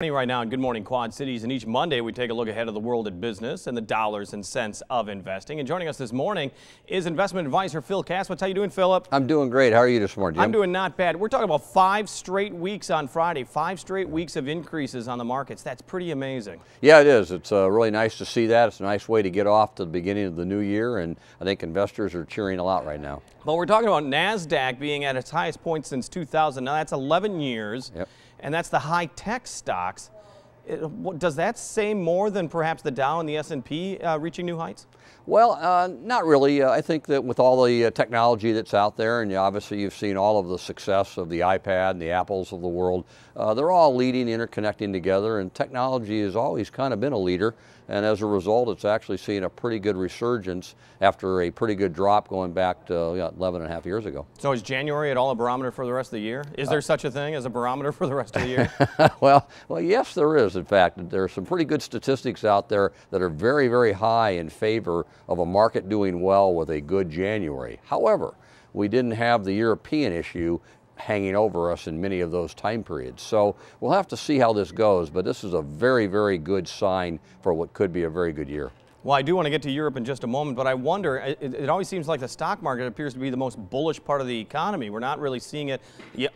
Right now on Good Morning Quad Cities, and each Monday we take a look ahead of the world of business and the dollars and cents of investing. And joining us this morning is investment advisor Phil Kaswitz. How you doing, Philip? I'm doing great. How are you this morning, Jim? I'm doing not bad. We're talking about 5 straight weeks on Friday, 5 straight weeks of increases on the markets. That's pretty amazing. Yeah, it is. It's really nice to see that. It's a nice way to get off to the beginning of the new year, and I think investors are cheering a lot right now. Well, we're talking about NASDAQ being at its highest point since 2000. Now that's 11 years, Yep. And that's the high-tech stocks. Does that say more than perhaps the Dow and the S&P reaching new heights? Well, not really. I think that with all the technology that's out there, and obviously you've seen all of the success of the iPad and the Apples of the world, they're all leading, interconnecting together, and technology has always kind of been a leader. And as a result, it's actually seen a pretty good resurgence after a pretty good drop going back to 11 and a half years ago. So is January at all a barometer for the rest of the year? Is there such a thing as a barometer for the rest of the year? Well, yes, there is. In fact, there are some pretty good statistics out there that are very, very high in favor of a market doing well with a good January. However, we didn't have the European issue hanging over us in many of those time periods. So we'll have to see how this goes, but this is a very, very good sign for what could be a very good year. Well, I do want to get to Europe in just a moment, but I wonder, it always seems like the stock market appears to be the most bullish part of the economy. We're not really seeing it.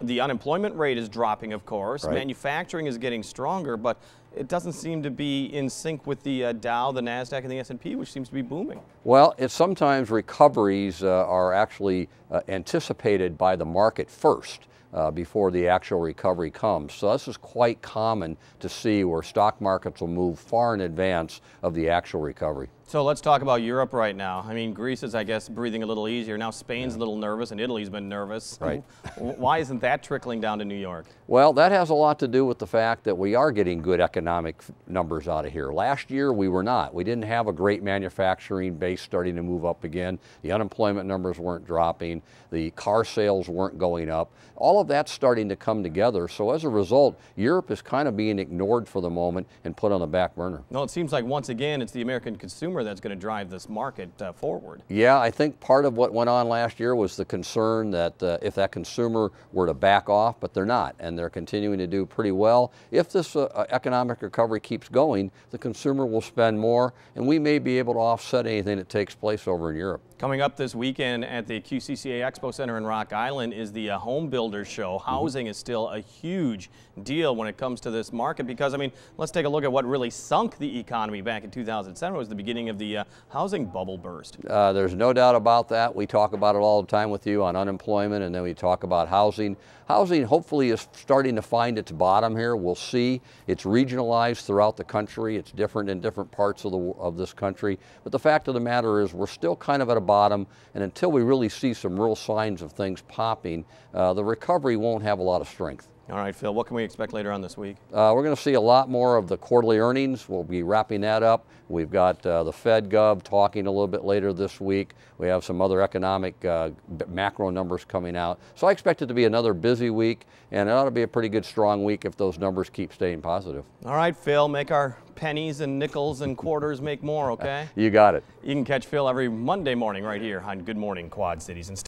The unemployment rate is dropping, of course. Right. Manufacturing is getting stronger, but it doesn't seem to be in sync with the Dow, the NASDAQ, and the S&P, which seems to be booming. Well, it's sometimes recoveries are actually anticipated by the market first. Before the actual recovery comes. So this is quite common to see where stock markets will move far in advance of the actual recovery. So let's talk about Europe right now. I mean, Greece is, I guess, breathing a little easier. Now Spain's a little nervous, and Italy's been nervous. Right. Why isn't that trickling down to New York? Well, that has a lot to do with the fact that we are getting good economic numbers out of here. Last year, we were not. We didn't have a great manufacturing base starting to move up again. The unemployment numbers weren't dropping. The car sales weren't going up. All of that's starting to come together. So as a result, Europe is kind of being ignored for the moment and put on the back burner. Well, it seems like once again, it's the American consumer that's going to drive this market forward. Yeah, I think part of what went on last year was the concern that if that consumer were to back off, but they're not, and they're continuing to do pretty well. If this economic recovery keeps going, the consumer will spend more, and we may be able to offset anything that takes place over in Europe. Coming up this weekend at the QCCA Expo Center in Rock Island is the Home Builder Show. Housing is still a huge deal when it comes to this market because, I mean, let's take a look at what really sunk the economy back in 2007. It was the beginning of the housing bubble burst. There's no doubt about that. We talk about it all the time with you on unemployment, and then we talk about housing. Housing hopefully is starting to find its bottom here. We'll see. It's regionalized throughout the country. It's different in different parts of this country. But the fact of the matter is we're still kind of at a bottom, and until we really see some real signs of things popping, the recovery won't have a lot of strength. All right, Phil, what can we expect later on this week? We're going to see a lot more of the quarterly earnings. We'll be wrapping that up. We've got the Fed Gov talking a little bit later this week. We have some other economic macro numbers coming out. So I expect it to be another busy week, and it ought to be a pretty good strong week if those numbers keep staying positive. All right, Phil, make our pennies and nickels and quarters make more, okay? You got it. You can catch Phil every Monday morning right here on Good Morning Quad Cities.